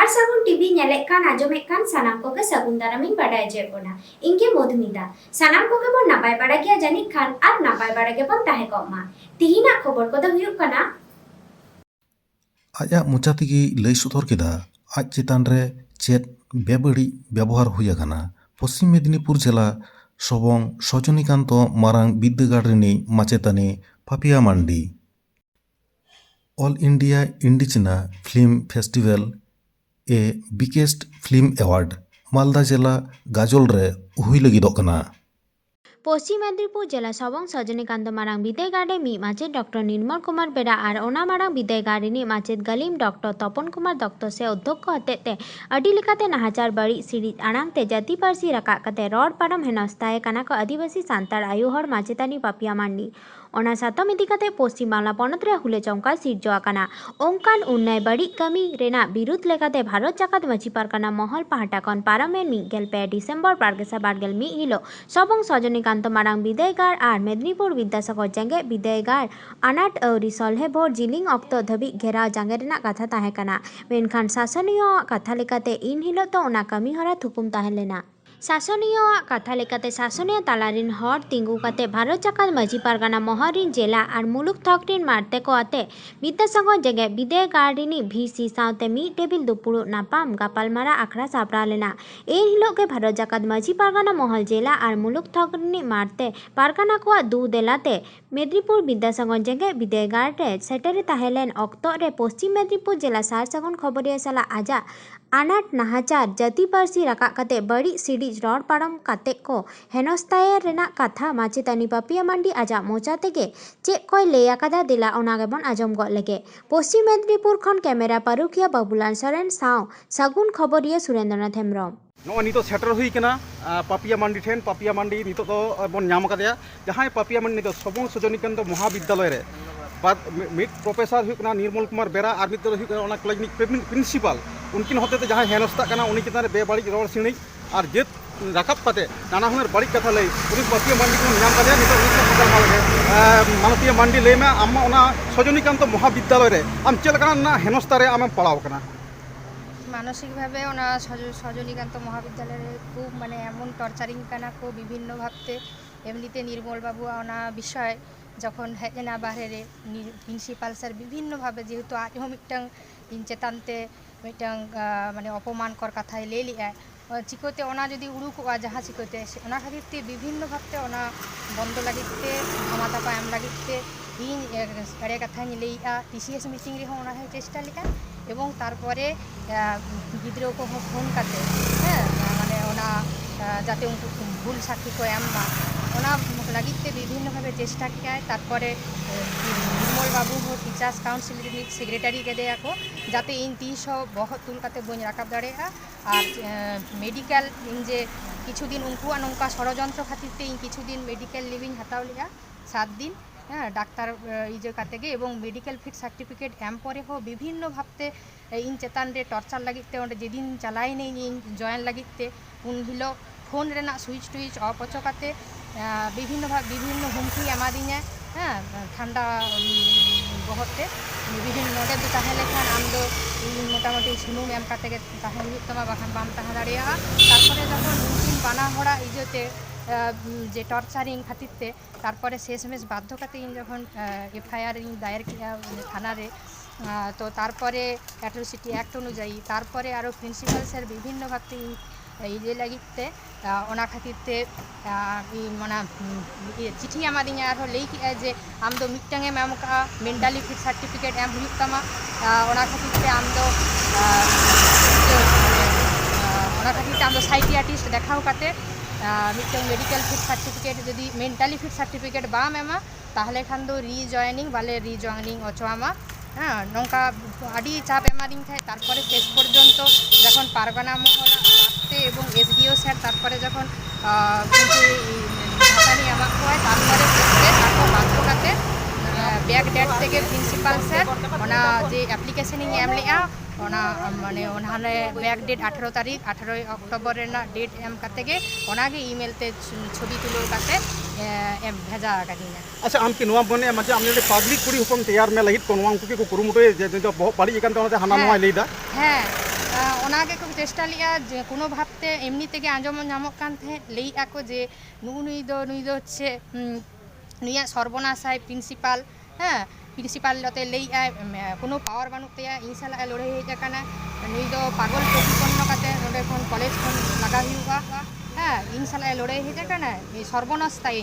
ᱥᱟᱨ ᱥᱟᱹᱜᱩᱱ ᱴᱤᱵᱷᱤ ᱧᱮᱞᱮᱫ ᱠᱟᱱ ᱟᱸᱡᱚᱢᱮᱫ ᱠᱟᱱ ᱥᱟᱱᱟᱢ ᱠᱚᱜᱮ ᱥᱟᱹᱜᱩᱱ ᱫᱟᱨᱟᱢᱤᱧ ᱵᱟᱰᱟᱭ ᱦᱚᱪᱚᱭᱮᱫ ᱵᱚᱱᱟ। ᱤᱧ ᱜᱮ ᱢᱚᱫᱷᱩᱢᱤᱛᱟ। ᱥᱟᱱᱟᱢ ᱠᱚᱜᱮ ᱵᱚᱱ ᱱᱟᱯᱟᱭ ᱵᱟᱲᱟ ᱜᱮᱭᱟ ᱡᱟᱹᱱᱤᱡ ᱠᱷᱟᱱ ᱟᱨ ᱱᱟᱯᱟय ᱵᱟᱲᱟ ᱜᱮᱵᱚᱱ ᱛᱟᱦᱮᱸ ᱠᱚᱜ ᱢᱟ। ᱛᱤᱦᱤᱧᱟᱜ ᱠᱷᱚᱵᱚᱨ ᱠᱚᱫᱚ ᱦᱩᱭᱩᱜ ᱠᱟᱱᱟ ᱟᱡᱟᱜ ᱢᱚᱪᱟ ᱛᱮᱜᱮ ᱞᱟᱹᱭ ᱥᱚᱫᱚᱨ ᱠᱮᱫᱟ ᱟᱡ ᱪᱮᱛᱟᱱ ᱨᱮ ᱪᱮᱫ ᱵᱮᱵᱟᱹᱲᱤᱡ ᱵᱮᱵᱚᱦᱟᱨ ᱦᱩᱭ ᱟᱠᱟᱱᱟ। ᱯᱚᱥᱪᱤᱢ ᱢᱮদিᱱᱤᱯᱩᱨ ᱡᱮᱞᱟ ᱥᱚᱵᱚᱝ ᱥᱚᱡᱚᱱᱤᱠᱟন্ত ᱢᱟᱨᱟᱝ ᱵᱤᱫᱽᱫᱟᱹᱜᱟᱲ ᱨᱤᱱᱤᱡ ᱢᱟᱪᱮᱛᱟᱹᱱᱤ ᱯᱟপিয়া ᱢᱟᱱᱰᱤ all India indigenous film festival এ বিগেস্ট ফিল্ম অ্যাওয়ার্ড মালদা জেলা গাজল রে ᱦᱩᱭ ᱞᱟᱹᱜᱤᱫᱚᱜ ᱠᱟᱱᱟ। পশ্চিম মেদিনীপুর জেলা সবং সজনীকান্ত মারাং বিদ্যালয় রে ᱢᱤᱫ ᱢᱟᱪᱮᱫ ᱰᱚᱠᱴᱚᱨ ᱱᱤᱨᱢᱚᱞ ᱠᱩᱢᱟᱨ ᱵᱮᱨᱟ ᱟᱨ ᱚᱱᱟ ᱢᱟᱨᱟᱝ ᱵᱤᱫᱽᱫᱟᱹᱜᱟᱲ ᱨᱤᱱᱤᱡ ᱢᱟᱪᱮᱫ ᱜᱟᱹᱞᱤᱢ ᱰᱚᱠᱴᱚᱨ ᱛᱚᱯᱚᱱ ᱠᱩᱢᱟᱨ ᱫᱚᱛᱛᱚ ᱥᱮ ᱚᱫᱽᱫᱷᱚᱠᱠᱚ ᱦᱚᱛᱮᱡ ᱛᱮ ᱟᱹᱰᱤ ᱞᱮᱠᱟᱛᱮ ᱱᱟᱦᱟᱪᱟᱨ ᱵᱟᱹᱲᱤᱡ ᱥᱤᱲᱤᱡ ᱟᱲᱟᱝ ᱛᱮ ᱡᱟᱹᱛᱤ ᱯᱟᱹᱨᱥᱤ ᱨᱟᱠᱟᱵ ᱠᱟᱛᱮ ᱨᱚᱲ ᱯᱟᱨᱚᱢ ᱦᱮᱱᱚᱥᱛᱟᱭᱮ ᱠᱟᱱᱟ ᱠᱚ ᱟᱹᱫᱤᱵᱟᱹᱥᱤ ᱥᱟᱱᱛᱟᱲ ᱟᱭᱳ ᱦᱚᱲ ᱢᱟᱪᱮᱛᱟᱹᱱᱤ ᱯᱟপিয়া ᱢᱟᱱᱰᱤ। ᱚᱱᱟ ᱥᱟᱛᱟᱢ ᱤᱫᱤ ᱠᱟᱛᱮ ᱯᱚᱥᱪᱤᱢ ᱵᱟᱝᱞᱟ ᱯᱚᱱᱚᱛ ᱨᱮ ᱦᱩᱞᱟᱹ ᱪᱚᱢᱠᱟᱣ ᱥᱤᱨᱡᱟᱹᱣ ᱟᱠᱟᱱᱟ। ᱚᱱᱠᱟᱱ ᱩᱱᱱᱟᱭ ᱵᱟᱹᱲᱤᱡ ᱠᱟᱹᱢᱤ ᱨᱮᱱᱟᱜ ᱵᱤᱨᱩᱫ ᱞᱮᱠᱟᱛᱮ ᱵᱷᱟᱨᱚᱛ ᱡᱟᱠᱟᱛ ᱢᱟᱹᱡᱷᱤ ᱯᱟᱨᱜᱟᱱᱟ ᱢᱚᱦᱚᱞ ᱯᱟᱦᱴᱟ ᱠᱷᱚᱱ ᱯᱟᱨᱚᱢᱮᱱ 1 ᱰᱤᱥᱮᱢᱵᱚᱨ 2021 ᱦᱤᱞᱳᱜ ᱥᱚᱵᱚᱝ ᱥᱚᱡᱚᱱᱤᱠᱟন্ত ᱢᱟᱨᱟᱝ ᱵᱤᱫᱽᱫᱟᱹᱜᱟᱲ ᱟᱨ ᱢᱮᱫᱽᱱᱤᱯᱩᱨ ᱵᱤᱫᱽᱫᱟᱥᱟᱜᱚᱨ ᱡᱮᱜᱮᱫ ᱵᱤᱫᱽᱫᱟᱹᱜᱟᱲ ᱟᱱᱟᱴ ᱟᱹᱣᱨᱤ ᱥᱚᱞᱦᱮ ᱵᱷᱳᱨ ᱡᱤᱞᱤᱝ ᱚᱠᱛᱚ ᱫᱷᱟᱹᱵᱤᱡ ᱜᱷᱮᱨᱟᱣ ᱡᱟᱸᱜᱮ ᱨᱮᱱᱟᱜ ᱠᱟᱛᱷᱟ ᱛᱟᱦᱮᱸ ᱠᱟᱱᱟ। ᱢᱮᱱᱠᱷᱟᱱ ᱥᱟᱥᱚᱱᱤᱭᱟᱹᱣᱟᱜ ᱠᱟᱛᱷᱟ ᱞᱮᱠᱟᱛᱮ ᱤᱱ ᱦᱤᱞᱳᱜ ᱫᱚ ᱚᱱᱟ ᱠᱟᱹᱢᱤ ᱦᱚᱨᱟ ᱛᱷᱩᱠᱩᱢ ᱛᱟᱦᱮᱸ ᱞᱮᱱᱟ। ᱥᱟᱥᱚᱱᱤᱭᱟᱹᱣᱟᱜ ᱠᱟᱛᱷᱟ ᱞᱮᱠᱟᱛᱮ ᱥᱟᱥᱚᱱᱤᱭᱟᱹ ᱛᱟᱞᱟᱨᱤᱱ ᱦᱚᱲ ᱛᱤᱸᱜᱩ ᱠᱟᱛᱮ ᱵᱷᱟᱨᱚᱛ ᱡᱟᱠᱟᱛ ᱢᱟᱹᱡᱷᱤ ᱯᱟᱨᱜᱟᱱᱟ ᱢᱚᱦᱚᱞ ᱨᱤᱱ ᱡᱮᱞᱟ ᱟᱨ ᱢᱩᱞᱩᱠ ᱛᱷᱚᱠ ᱨᱤᱱ ᱢᱟᱬᱛᱮ ᱠᱚ ᱟᱛᱮ ᱵᱤᱫᱽᱫᱟᱥᱟᱜᱚᱨ ᱡᱮᱜᱮᱫ ᱵᱤᱫᱽᱫᱟᱹᱜᱟᱲ ᱨᱤᱱᱤᱡ ᱵᱷᱤᱥᱤ ᱥᱟᱶᱛᱮ ᱢᱤᱫ ᱴᱮᱵᱤᱞ ᱫᱩᱯᱲᱩᱵ ᱧᱟᱯᱟᱢ ᱜᱟᱯᱟᱞᱢᱟᱨᱟᱣ ᱟᱠᱷᱲᱟ ᱥᱟᱯᱲᱟᱣ ᱞᱮᱱᱟ। ᱮᱱ ᱦᱤᱞᱳᱜ ᱜᱮ ᱵᱷᱟᱨᱚᱛ ᱡᱟᱠᱟᱛ ᱢᱟᱹᱡᱷᱤ ᱯᱟᱨᱜᱟᱱᱟ ᱢᱚᱦᱚᱞ ᱡᱮᱞᱟ ᱟᱨ ᱢᱩᱞᱩᱠ ᱛᱷᱚᱠ ᱨᱤᱱᱤᱡ ᱢᱟᱬᱛᱮ ᱯᱟᱨᱜᱟᱱᱟ ᱠᱚᱣᱟᱜ ᱫᱩ ᱫᱮᱞᱟᱛᱮ ᱢᱮᱫᱽᱱᱤᱯᱩᱨ ᱵᱤᱫᱽᱫᱟᱥᱟᱜᱚᱨ ᱡᱮᱜᱮᱫ ᱵᱤᱫᱽᱫᱟᱹᱜᱟᱲ ᱨᱮ ᱥᱮᱴᱮᱨ ᱛᱟᱦᱮᱸ ᱞᱮᱱ ᱚᱠᱛᱚ ᱨᱮ ᱯᱚᱥᱪᱤᱢ ᱢᱮᱫᱽᱱᱤᱯᱩᱨ ᱡᱮᱞᱟ ᱥᱟᱨ ᱥᱟᱹᱜᱩᱱ ᱠᱷᱚᱵᱚᱨᱤᱭᱟᱹ ᱥᱟᱞᱟᱜ ᱟᱡᱟᱜ ᱟᱱᱟᱴ ᱱᱟᱦᱟᱪᱟᱨ ᱡᱟᱹᱛᱤ ᱯᱟᱹᱨᱥᱤ ᱨᱟᱠᱟᱵ ᱠᱟᱛᱮ ᱵᱟᱹᱲᱤᱡ ᱥᱤᱲᱤᱡ ᱨᱚᱲ ᱯᱟᱨᱚᱢ ᱠᱟᱛᱮ ᱠᱚ ᱦᱮᱱᱚᱥᱛᱟᱭᱮ ᱨᱮᱱᱟᱜ ᱠᱟᱛᱷᱟ ᱢᱟᱪᱮᱛᱟᱹᱱᱤ ᱯᱟপিয়া ᱢᱟᱱᱰᱤ ᱟᱡᱟᱜ ᱢᱚᱪᱟ ᱛᱮᱜᱮ ᱪᱮᱫ ᱠᱚᱭ ᱞᱟᱹᱭ ᱟᱠᱟᱫᱟ ᱫᱮᱞᱟ ᱚᱱᱟ ᱜᱮᱵᱚᱱ ᱟᱸᱡᱚᱢ ᱜᱚᱫ ᱞᱮᱜᱮ। ᱯᱚᱥᱪᱤᱢ ᱢᱮᱫᱽᱱᱤᱯᱩᱨ ᱠᱷᱚᱱ ᱠᱮᱢᱮᱨᱟ ᱯᱟᱹᱨᱩᱠᱷᱤᱭᱟᱹ ᱵᱟᱵᱩᱞᱟᱞ ᱥᱚᱨᱮᱱ ᱥᱟᱶ ᱥᱟᱹᱜᱩᱱ ᱠᱷᱚᱵᱚᱨᱤᱭᱟᱹ ᱥᱩᱨᱮᱱᱫᱨᱚᱱᱟᱛᱷ ᱦᱮᱢᱵᱨᱚᱢ। ᱱᱚᱜᱼᱚᱭ ᱱᱤᱛᱚᱜ ᱥᱮᱴᱮᱨ ᱦᱩᱭ ᱠᱟᱱᱟ ᱯᱟপিয়া ᱢᱟᱱᱰᱤ ᱴᱷᱮᱱ। ᱯᱟপিয়া ᱢᱟᱱᱰᱤ ᱱᱤᱛᱚᱜ ᱫᱚ ᱵᱚᱱ ᱧᱟᱢ ᱟᱠᱟᱫᱮᱭᱟ। ᱡᱟᱦᱟᱸᱭ ᱯᱟপিয়া ᱢᱟᱱᱰᱤ ᱱᱤᱛᱚᱜ ᱥᱚᱵᱚᱝ ᱥᱚᱡᱚᱱᱤᱠᱟন্ত ᱢᱚᱦᱟ ᱵᱤᱫᱽᱫᱟᱞᱚᱭ ᱨᱮ ᱢᱤᱫ ᱯᱨᱚফᱮᱥᱟর ᱦᱩᱭᱩᱜ ᱠᱟᱱᱟ ᱱᱤᱨᱢᱚᱞ ᱠᱩᱢᱟᱨ ᱵᱮᱨᱟ ᱟᱨ ᱢᱤᱫ ᱫᱚ ᱦᱩᱭᱩᱜ ᱠᱟᱱᱟ ᱚᱱᱟ ᱠᱚᱞᱮᱡᱽ ᱨᱤᱱᱤᱡ ᱯᱨᱤᱱᱥᱤᱯᱟᱞ। ᱩᱱᱠᱤᱱ ᱦᱚᱛᱮᱛᱮ ᱡᱟᱦᱟᱸᱭ ᱦᱮᱱᱚᱥᱛᱟᱜ ᱠᱟᱱᱟ ᱩᱱᱤ ᱪᱮᱛᱟᱱ ᱨᱮ ᱵᱮᱵᱟᱹᱲᱤᱡ ᱨᱚᱲ ᱥᱤᱬᱤᱡ ᱟᱨ ᱡᱟᱹᱛ ᱨᱟᱠᱟᱵ ᱠᱟᱛᱮ ᱱᱟᱱᱟ ᱦᱩᱱᱟᱹᱨ ᱵᱟᱹᱲᱤᱡ ᱠᱟᱛᱷᱟ ᱞᱟᱹᱭ ᱩᱱᱤ ᱯᱟপিয়া ᱢᱟᱱᱰᱤ ᱵᱚᱱ ᱧᱟᱢ ᱠᱟᱫᱮᱭᱟ। ᱱᱤᱛᱚᱜ ᱩᱱᱤ ᱥᱟᱶ ᱜᱟᱞᱢᱟᱨᱟᱣ ᱞᱮᱜᱮ। ᱢᱟᱱᱚᱛᱤᱭᱟᱹ ᱢᱟᱱᱰᱤ ᱞᱟᱹᱭ ᱢᱮ ᱟᱢ ᱚᱱᱟ ᱥᱚᱡᱚᱱᱤᱠᱟন্ত ᱢᱚᱦᱟ ᱵᱤᱫᱽᱫᱟᱞᱚᱭ ᱨᱮ ᱟᱢ ᱪᱮᱫ ᱞᱮᱠᱟᱱᱟᱜ ᱦᱮᱱᱚᱥᱛᱟ ᱨᱮ ᱟᱢᱮᱢ ᱯᱟᱲᱟᱣ ᱟᱠᱟᱱᱟ? মানসিকভাবে ওনা সজনীকান্ত মহাবিদ্যালয়ে খুব মানে এমন টর্চারিং কানা কো বিভিন্ন ভাবতে এমনিতে নির্মল বাবু ওনা বিষয় যখন হেজ না বাহিরে প্রিন্সিপাল স্যার বিভিন্নভাবে যেহেতু আজও মিটটাং ইন চেতানতে মিটটাং মানে অপমানকর কথায় লে লিয়া চিকোতে ওনা যদি উড়ুকোয়া যাহা চিকোতে ওনা খাতিরতে বিভিন্ন ভাবতে ওনা বন্ধ লাগিতে ক্ষমতাপা এম লাগিতে ᱤᱧ ᱮᱲᱮ ᱠᱟᱛᱷᱟᱧ ᱞᱟᱹᱭᱮᱜᱼᱟ ᱴᱤᱥᱤএᱥ ᱢᱤᱴᱤᱝ ᱨᱮᱦᱚᱸ ᱚᱱᱟ ᱦᱚᱸ ᱪᱮᱥᱴᱟ ᱞᱮᱜᱼᱟ এবং তারপরে গিদ্ᱨᱟᱹ ᱠᱚᱦᱚᱸ ᱯᱷᱳᱱ ᱠᱟᱛᱮ মানে ওনা যাতে উনকু ভুল সাক্ষী কো এম মা ওনা লাगित তে বিভিন্নভাবে চেষ্টা কিয়া তারপরে নির্মল বাবু হো টিচার্স কাউন্সিল রিনিজ সেক্রেটারি কেদেয়া কো যাতে ইন 300 বহত তুল কাতে বই রাখাব দাড়েয়া আর মেডিকেল ইন যে কিছুদিন উনকুয়া নৌকা ষড়যন্ত্র খাতিরতে ইন কিছুদিন মেডিকেল লিভিং হাতাও লিয়া 7 দিন হ্যাঁ ডাক্তার ইজে কাতেগে এবং মেডিকেল ফিট সার্টিফিকেট এম পরে হো বিভিন্ন ভাবতে ইন চেতান রে টর্চার লাগিতে ওঁডে যেদিন চালাই নেই ইন জয়েন লাগিতে উন হিলো ফোন রেনা সুইচ টুইচ অফ অচকাতে বিভিন্ন হুমকি এমাদিña হ্যাঁ ঠান্ডা বহতে বিভিন্ন নোডে দো তাহে লেখান আম দো মোটামুটি সুনুম এম কাতে তাহে হুᱭᱩᱜ ᱛᱟᱢᱟ বাখান বাম তাহা দাঁড়িয়েগা তারপরে যখন উনকিন বানা হড়া ইজতে যে টর্চারিং খাতিরতে তারপরে শেষমেশ বাধ্য কাতে ইন যখন এফআইআর ইন দায়ের কিয়া থানারে তো তারপরে অ্যাট্রোসিটি অ্যাক্ট অনুযায়ী তারপরে আরও প্রিন্সিপাল স্যার বিভিন্ন ভাবতে ইয়ে লাগিতে ওনা খাতিরতে মানে চিঠি এমাদিña আরও ᱞᱟᱹᱭ ᱠᱮᱜᱼᱟ ᱡᱮ ᱟᱢ ᱫᱚ ᱢᱤᱫᱴᱟᱝ ᱮᱢ ᱮᱢ ᱠᱟᱜᱼᱟ ᱢᱮᱱᱴᱟলি ᱯᱷᱤᱴ ᱥᱟᱨᱴᱤᱯᱷᱤᱠᱮᱴ ᱮᱢ ᱦᱩᱭᱩᱜ ᱛᱟᱢᱟ ওনা খাতিরতে আম ᱫᱚ ওনা খাতিরতে আম ᱫᱚ সাইকিয়াট্রিস্ট দেখাও কাতে মিটং মেডিকেল ফিট সার্টিফিকেট যদি মেন্টালি ফিট সার্টিফিকেট বাম এমা তাহলে খান দো রিজয়নিং বালে রিজয়নিং অচোয়ামা হ্যাঁ নৌকা আডি চাপ এমাদিং থাকে তারপরে শেষ পর্যন্ত যখন পারগানা মহল রাখতে এবং এসডিও স্যার তারপরে যখন ভাতানি আমাক হয় তারপরে তারপর বাধ্য কাতে ব্যাক ডেট থেকে প্রিন্সিপাল স্যার ওনা যে অ্যাপ্লিকেশন এম লেগা ওনা মানে ওনারে ব্যাক ডেট 18 তারিখ 18 অক্টোবর রেনা ডেট এম কাতে গে ওনাগে ইমেল তে ছবি তুলো কাতে এম ভেজা কাদিña। আচ্ছা আম কি নোয়া মনে মানে আমি পাবলিক কুড়ি হুকুম তৈয়ার মে লাগিত কোন উনকু কি কুরুমুটোয় যে বহুত বাড়ি এখান থেকে হানা নোয়া লইদা হ্যাঁ ᱚᱱᱟᱜᱮ ᱠᱚ ᱪᱮᱥᱴᱟ ᱞᱮᱜᱼᱟ ᱡᱮ ᱠᱳᱱᱳ ᱵᱷᱟᱵᱛᱮ ᱮᱢᱱᱤ ᱛᱮᱜᱮ ᱟᱸᱡᱚᱢ ᱧᱟᱢᱚᱜ ᱠᱟᱱ ᱛᱟᱦᱮᱸᱫ ᱞᱟᱹᱭᱮᱜᱼᱟ ᱠᱚ ᱡᱮ ᱱᱩᱭ ᱫᱚ ᱦচ্ছে ᱱᱩᱭᱟᱜ ᱥᱚᱨᱵᱚᱱᱟশᱟᱭ ᱯᱨᱤন্সিপাল হ্যাঁ প্রিন্সিপাল যাতে ᱞᱟᱹᱭᱮᱜᱼᱟᱭ কোনো ᱯᱟᱣᱟᱨ ᱵᱟᱹᱱᱩᱜ ᱛᱟᱭᱟ ᱤᱧ ᱥᱟᱞᱟᱜ ᱞᱟᱹᱲᱦᱟᱹᱭ ᱦᱮᱡ ᱟᱠᱟᱱᱟ ᱱᱩᱭ ᱫᱚ ᱯᱟᱜᱚᱞ ᱯᱨᱚᱛᱤᱯন্ন ᱠᱟᱛᱮ ᱱᱚᱰᱮ ᱠᱷᱚᱱ ᱠᱚᱞᱮᱡᱽ ᱠᱷᱚᱱ ᱞᱟᱜᱟ ᱦᱩᱭᱩᱜᱼᱟ হ্যাঁ ᱤᱧ ᱥᱟᱞᱟᱜ ᱞᱟᱹᱲᱦᱟᱹᱭ ᱦᱮᱡ ᱟᱠᱟᱱᱟ সর্বনাশ তাই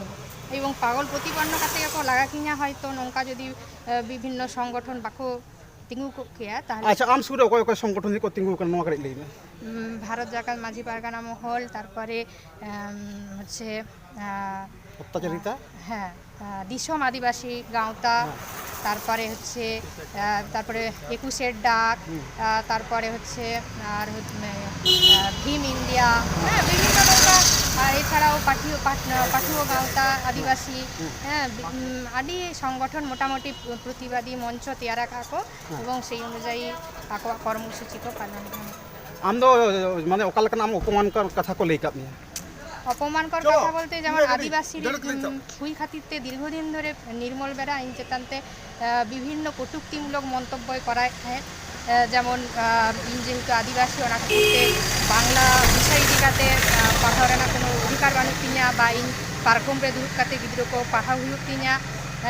এবং পাগল প্রতিপন্ন কাতে को লাগা কিনা হয়তো নৌকা যদি বিভিন্ন সংগঠন বাকো তিঙ্গু কেয়া তাহলে আচ্ছা আম সুরে অকয় অকয় সংগঠন को তিঙ্গু কান নোয়া কাটি লইবে ভারত জাকাত মাঝি পারগানা মহল তারপরে হচ্ছে অত্যাচারিতা হ্যাঁ দিশম আদিবাসী গাঁওতা তারপরে হচ্ছে তারপরে 21-এর ডাক তারপরে হচ্ছে আর ভীম ইন্ডিয়া হ্যাঁ বিভিন্ন নৌকা আর এছাড়াও পাঠুয়া গাঁওতা আদিবাসী হ্যাঁ আদি সংগঠন মোটামুটি প্রতিবাদী মঞ্চ তৈয়ারা কাকো এবং সেই অনুযায়ী আকোয়াক কর্মসূচি কো পালন করে আম দো মানে অকাল কান আম অপমান কথা কো লেই কাপনি অপমানকর কথা বলতে যেমন আদিবাসীর হুই খাতিরতে দীর্ঘদিন ধরে নির্মল বেড়া আইন চেতান্তে বিভিন্ন কটূক্তিমূলক মন্তব্য করায় যেমন ইন যেহেতু আদিবাসী ওনা খাতিরতে বাংলা বিষয় দিকাতে পাঠাও রেনা কোনো অধিকার বানুক তিña বা ইন পারকম রে দুড়ুব কাতে গিদ্রো ko পাঠাও হুᱭᱩᱜ তিña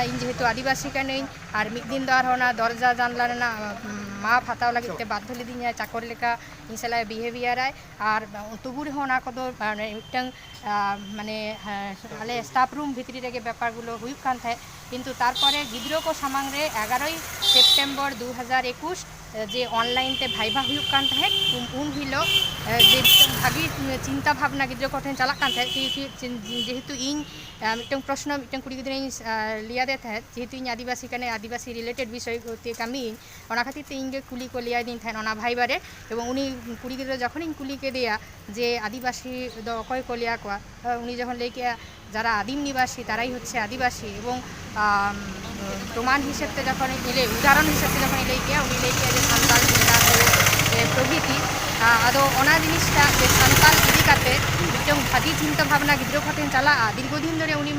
ᱤᱧ ᱡᱮᱦᱮᱛᱩ ᱟᱹᱫᱤᱵᱟᱹᱥᱤ ᱠᱟᱹᱱᱟᱹᱧ ᱟᱨ ᱢᱤᱫ ᱫᱤᱱ ᱫᱚ ᱟᱨᱦᱚᱸ ᱚᱱᱟ ᱫᱚᱨᱡᱟ ᱡᱟᱱᱞᱟ ᱨᱮᱱᱟᱜ ᱢᱟᱯ ᱦᱟᱛᱟᱣ ᱞᱟᱹᱜᱤᱫ ᱛᱮ ᱵᱟᱫᱽᱫᱷᱚ ᱞᱤᱫᱤᱧᱟᱭ ᱪᱟᱠᱚᱨ ᱞᱮᱠᱟ ᱤᱧ ᱥᱟᱞᱟᱜ ᱵᱤᱦᱮᱵᱤᱭᱟᱨᱟᱭ ᱟᱨ ᱛᱚᱵᱩ ᱨᱮᱦᱚᱸ ᱚᱱᱟ ᱠᱚᱫᱚ ᱢᱤᱫᱴᱟᱝ মানে আলে স্টাফ রুম ভিতরি রেগে ব্যাপারগুলো হুᱭᱩᱜ ᱠᱟᱱ ᱛᱟᱦᱮᱸᱫ কিন্তু তারপরে গিদ্রো কো সামাং রে 11ই সেপ্টেম্বর 2021 যে অনলাইনতে ভাইভা হুᱭᱩᱜ ᱠᱟᱱ ᱛᱟᱦᱮᱸᱫ উন হিলো যে ভাগি চিন্তা ভাবনা গিদ্রো কঠেন চালাক ᱠᱟᱱ ᱛᱟᱦᱮᱸᱫ যেহেতু ইᱧ মিটং প্রশ্ন মিটং কুড়ি গিদ্রাᱧ লিয়াদে থাহেᱸᱫ যেহেতু ইᱧ আদিবাসী কানে আদিবাসী রিলেটেড বিষয় তে কামি ওনা খাতির তে ইᱧ গে কুলি কো লিয়াই দিন থাহেᱸᱫ ওনা ভাইবারে এবং উনি কুড়ি গিদ্রা যখন ইᱧ কুলি কে দেয়া যে আদিবাসী দ অকয় কো লিয়া কোয়া উনি যখন লেই কে যারা আদিম নিবাসী তারাই হচ্ছে আদিবাসী এবং প্রমাণ হিসেবে যখন এলে উদাহরণ হিসেবে যখন লেই কে উনি লেই কে যে সান্তাল প্রভৃতি আদো ওনা জিনিসটা যে সান্তাল ইদি কাতে মিটং ভাগি চিন্তা ভাবনা গিদ্রো কঠেন চালা দীর্ঘদিন ধরে উনি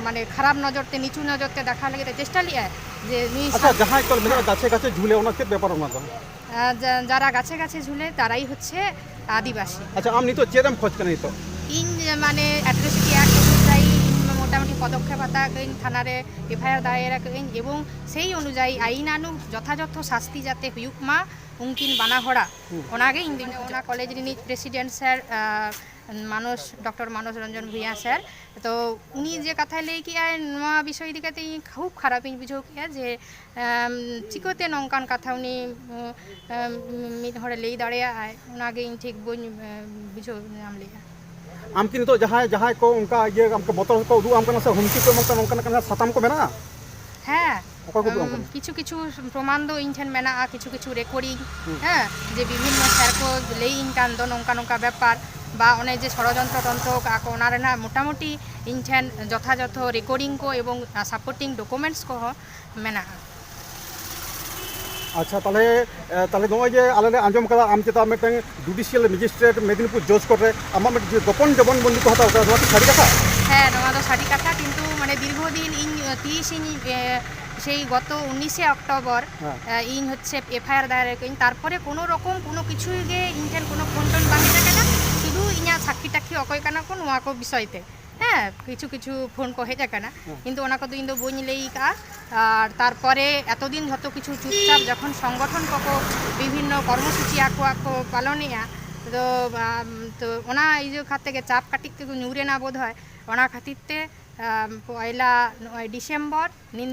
মানে খারাপ নজরতে নিচু নজরতে দেখা লাগে চেষ্টা লিয়া যে আচ্ছা যাহাই কল মেনা গাছে গাছে ঝুলে ওনা কে ব্যাপার ওনা তো যারা গাছে গাছে ঝুলে তারাই হচ্ছে আদিবাসী আচ্ছা আম নিতো চেরাম খোঁজ কানে তো ইন মানে অ্যাট্রসিটি অ্যাক্ট অনুযায়ী মোটামুটি পদক্ষেপ হাতা কইন থানারে এফআইআর দায়েরা কইন এবং সেই অনুযায়ী আইনানু যথাযথ শাস্তি যাতে হুᱭᱩᱜ মা উনকিন বানাহড়া ওনাগে ওনা কলেজ রিনিজ প্রেসিডেন্ট স্যার ডক্টর মানস রঞ্জন ভূঁইয়া স্যার তো উনি যে কথা লেই কি নোয়া বিষয় দিকাতে খুব খারাপ ইñ বুঝাও কিয়া যে চিকোতে নঙ্কান কথা উনি মিদ হড়ে লেই দাঁড়িয়া ওনাগে ইñ ঠিক বই বুঝাও নাম লিয়া आम की नितो जहाँ को उनका ये हमको बोतल को उदू आम करना से हुमकी को मत नौका करना साताम को मेना হ্যাঁ অকয় কো উদু কিছু কিছু প্রমাণ দো ইñ ঠেন মেনা কিছু কিছু রেকর্ডিং হ্যাঁ যে বিভিন্ন স্যার কো লেই ইñ কান দো নৌকা নৌকা ব্যাপার বা অনেক যে ষড়যন্ত্র তন্ত্র ওনার না মোটামুটি ইñ ঠেন যথাযথ রেকর্ডিং কো এবং সাপোর্টিং ডকুমেন্টস কো মেনা अच्छा ताले नॉय जे आले आंजम कदा आम चेता मिटन जुडिशियल मैजिस्ट्रेट मेदिनीपुर जज कोर्टे आमा मिट गोपन जबन बंदी को हता ओटा सारी कथा হ্যাঁ নোয়া তো সারি কথা কিন্তু মানে দীর্ঘদিন ইñ 30 সেই গত 19 অক্টোবর ইñ হচ্ছে এফআইআর দায়ের কইন তারপরে কোনো রকম কোনো কিছুই গে ইনটেন কোনো ফোন টোন বাকি থাকে না শুধু ইñা সাক্ষী টাক্ষী অকয় কানা কোন নোয়া কো বিষয়তে হ্যাঁ কিছু কিছু ফোন কো হেজা কানা কিন্তু ওনা কো দিন দো বই লেই কা আর তারপরে এতদিন যত কিছু চুপচাপ যখন সংগঠন কো বিভিন্ন কর্মসূচি আকো পালনিয়া তো ওনা এই যে খাত থেকে চাপ কাটিতে নিউরে না বোধ হয় ওনা খাতিরতে পয়লা ডিসেম্বর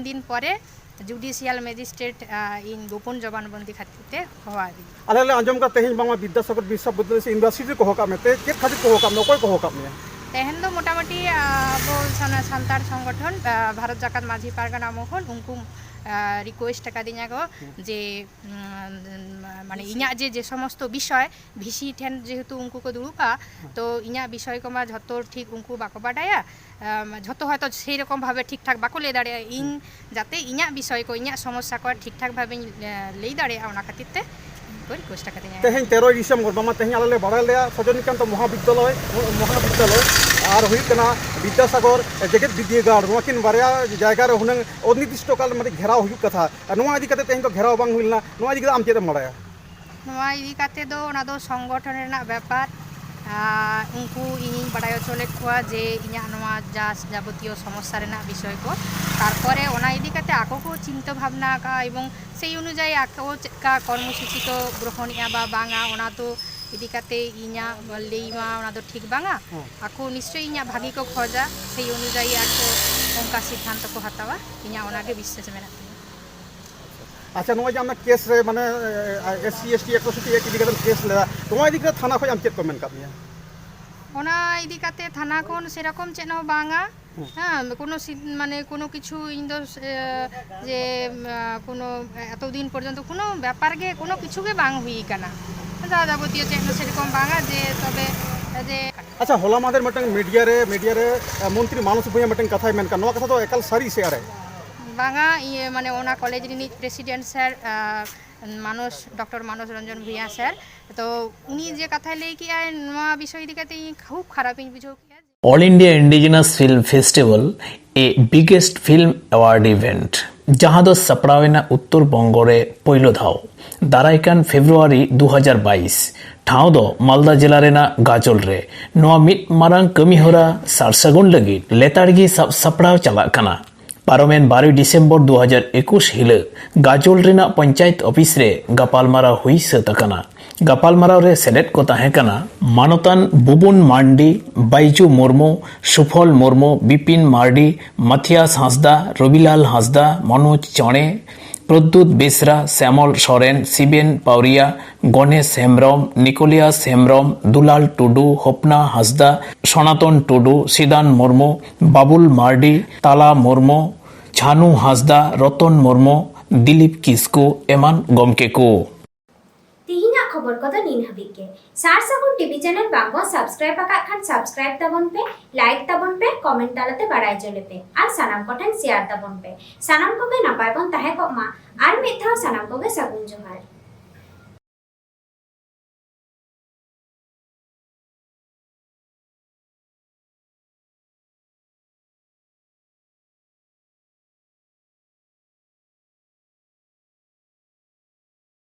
দিন পরে জুডিশিয়াল ম্যাজিস্ট্রেট ইন গোপন জবানবন্দি খাতিরতে হওয়া দি आले आंजम का तेहिं बांगा विद्यासागर विश्वविद्यालय से यूनिवर्सिटी को होका में ते के खातिर को होका में कोई को होका में তেহেন তো মোটামুটি সান্তার সংগঠন ভারত জাকাত মাঝি পারগানা মহল উনকু রিকোয়েস্ট টাকা দিña গো যে মানে ইña যে সমস্ত বিষয় ভিসি ঠেন যেহেতু উনকু কো দুরুপা তো ইña বিষয় কমা যত ঠিক উনকু বাকো বাডায়া যত হয়তো সেই রকম ভাবে ঠিকঠাক বাকো লে দাঁড়িয়ে ইñ যাতে ইña বিষয় কো ইña সমস্যা কো ঠিকঠাক ভাবে লেই দাঁড়িয়ে ওনা খাতিরতে রিকোয়েস্ট টাকা দিña तेहिं 13 डिसेम्बर बामा तेहिं आले बड़ा ले सजनीकांत महाविद्यालय और हुई कना विद्यासागर जेगेत विद्यागार नोकिन बारिया जायगा रे हुनंग अनिर्दिष्ट काल माने घेराव हुई कथा नोआ इदी कते तेहिं तो घेराव बांग हुइलना नोआ इदी आम चेत मराया ᱱᱚᱣᱟ ᱤᱫᱤ ᱠᱟᱛᱮ ᱫᱚ ᱚᱱᱟ ᱫᱚ ᱥᱚᱝᱜᱚᱴᱷᱚᱱ ᱨᱮᱱᱟᱜ ᱵᱮᱯᱟর ᱩᱱᱠᱩ ᱤᱧᱤᱧ ᱵᱟᱰᱟᱭ ᱦᱚᱪᱚ ᱞᱮᱫ ᱠᱚᱣᱟ ᱡᱮ ᱤᱧᱟᱹᱜ ᱱᱚᱣᱟ ᱡᱟ ᱡᱟᱵᱚᱛᱤᱭᱚ ᱥᱚᱢᱚᱥᱥᱟ ᱨᱮᱱᱟᱜ ᱵᱤᱥᱚᱭ ᱠᱚ ᱛᱟᱨᱯᱚᱨᱮ ᱚᱱᱟ ᱤᱫᱤ ᱠᱟᱛᱮ ᱟᱠᱚ ᱠᱚ ᱪᱤᱱᱛᱟᱹ ᱵᱷᱟᱵᱽᱱᱟ ᱟᱠᱟᱜᱼᱟ এবং সেই অনুযায়ী ako ᱪᱮᱫᱠᱟ কর্মসূচি ᱠᱚ গ্রহণেᱜᱼᱟ বা বাঙা ᱚᱱᱟ ᱫᱚ ᱤᱫᱤ ᱠᱟᱛᱮ ᱤᱧᱟᱹᱜ ᱞᱟᱹᱭ ᱢᱟ ᱚᱱᱟ ᱫᱚ ᱴᱷᱤᱠ ᱵᱟᱝᱟ ᱟᱠᱚ ᱱᱤশ্চয়ই ᱤᱧᱟᱹᱜ ᱵᱷᱟᱜᱤ ᱠᱚ ᱠᱷᱚᱡᱟ সেই অনুযায়ী ako ᱚᱱᱠᱟ ᱥᱤᱫᱽᱫᱷᱟᱱᱛᱚ ᱠᱚ ᱦᱟᱛᱟᱣᱟ ᱤᱧᱟᱹᱜ ᱚᱱᱟᱜᱮ ᱵᱤᱥᱥᱟᱥ ᱢᱮᱱᱟᱜ ᱛᱤᱧᱟ ᱟᱪᱪᱷᱟ ᱱᱚᱜᱼᱚᱭ ᱡᱮ ᱟᱢ ᱠᱮᱥ ᱨᱮ ᱢᱟᱱᱮ SC ST ᱮᱴᱨᱚᱥᱤᱴᱤ ᱮᱠᱴ ᱤᱫᱤ ᱠᱟᱛᱮ ᱠᱮᱥ ᱞᱮᱫᱟ ᱱᱚᱣᱟ ᱤᱫᱤ ᱠᱟᱛᱮ ᱛᱷᱟᱱᱟ ᱠᱷᱚᱱ ᱟᱢ ᱪᱮᱫ ᱠᱚ ᱢᱮᱱ ᱠᱟᱫ ᱢᱮᱭᱟ ᱚᱱᱟ ᱤᱫᱤ ᱠᱟᱛᱮ ᱛᱷᱟᱱᱟ ᱠᱷᱚᱱ সেরকম ᱪᱮᱫ ᱦᱚᱸ ᱵᱟᱝᱟ হ্যাঁ কোনো মানে কোনো কিছু ইন দো যে কোনো এতদিন পর্যন্ত কোনো ব্যাপার গে কোনো কিছু গে বাং হুই কানা যাবতীয় চেক সেরকম বাঙা যে তবে যে ᱟᱪᱪᱷᱟ ᱦᱚᱞᱟ ᱢᱟᱫᱷᱮᱨ ᱢᱤᱫᱴᱟᱝ ᱢᱤᱰᱤᱭᱟ ᱨᱮ ᱢᱚᱱᱛᱨᱤ ᱢᱟᱱᱚᱥ ᱵᱷᱩᱸᱭᱟ ᱢᱤᱫᱴᱟᱝ ᱠᱟᱛᱷᱟᱭ ᱢᱮᱱ ᱠᱟᱜ ᱱᱚᱣᱟ ᱠᱟᱛᱷᱟ ᱫᱚ ᱮᱠᱟᱞ ᱥᱟᱹᱨᱤ ᱥᱮ ᱮᱲᱮ বাঙা ইয়ে মানে ওনা কলেজ রিনিজ প্রেসিডেন্ট স্যার মানস ডক্টর মানস রঞ্জন ভূঁইয়া স্যার তো উনি যে কথা লেই কি নোয়া বিষয় ইদি কাতে খুব খারাপ ইন বুঝো কি All India Indigenous Film Festival a biggest film award event jaha do saprawena uttor bongo re poilo dhao daraikan February 2022 ठाव दो मालदा जिला रेना गाजोल रे नोआ मिट मारांग कमी होरा सारसागुन लगी लेताड़गी सपड़ाव चला कना पारोमेन 12 डिसेम्बर 2021 हिले गाजोल रेना पंचायत ऑफिस रे गपालमाराव हुई सतकना गपालमाराव रे सेलेट को ताहेकना मानतान बुबुन मांडी बाइजू मुर्मू सुफल मुर्मू बिपिन मार्डी माथियास हांसदा रविलाल हांसदा मनोज चौड़े प्रद्युत बेसरा श्यामल सोरेन शिबेन पावरिया गणेश हेम्ब्रम निकोलियास हेम्ब्रम दुलाल टुडू होपना हांसदा सनातन टुडू सिदान मुर्मू बाबुल मार्डी ताला मुर्मू छानू हांसदा रतन मुर्मू दिलीप किस्कू एमान गमके को ᱛᱤᱦᱤᱧᱟᱜ ᱠᱷᱚᱵᱚᱨ ᱠᱚᱫᱚ ᱱᱤᱱ ᱦᱟᱹᱵᱤᱡ ᱜᱮ ᱥᱟᱨ ᱥᱟᱹᱜᱩᱱ ᱴᱤভᱤ ᱪᱮᱱᱮᱞ ᱵᱟᱝᱵᱚᱱ ᱥᱟᱵᱥᱠᱨᱟᱭᱤᱵ ᱟᱠᱟᱫ ᱠᱷᱟᱱ ᱥᱟᱵᱥᱠᱨᱟᱭᱤᱵ ᱛᱟᱵᱚᱱ ᱯᱮ ᱞᱟᱭᱤᱠ ᱛᱟᱵᱚᱱ ᱯᱮ ᱠᱚᱢᱮᱱᱴ ᱛᱟᱞᱟᱛᱮ ᱵᱟᱲᱟᱭ ᱦᱚᱪᱚ ᱞᱮᱯᱮ ᱟᱨ ᱥᱟᱱᱟᱢ ᱠᱚᱴᱷᱮᱱ ᱥᱮᱭᱟᱨ ᱛᱟᱵᱚᱱ ᱯᱮ ᱥᱟᱱᱟᱢ ᱠᱚᱜᱮ ᱱᱟᱯᱟᱭ ᱵᱚᱱ ᱛᱟᱦᱮᱸ ᱠᱚᱜ ᱢᱟ ᱟᱨ ᱢᱤᱫ ᱫᱷᱟᱣ ᱥᱟᱱᱟᱢ ᱠᱚᱜᱮ ᱥᱟᱹᱜᱩᱱ ᱡᱚᱦᱟᱨ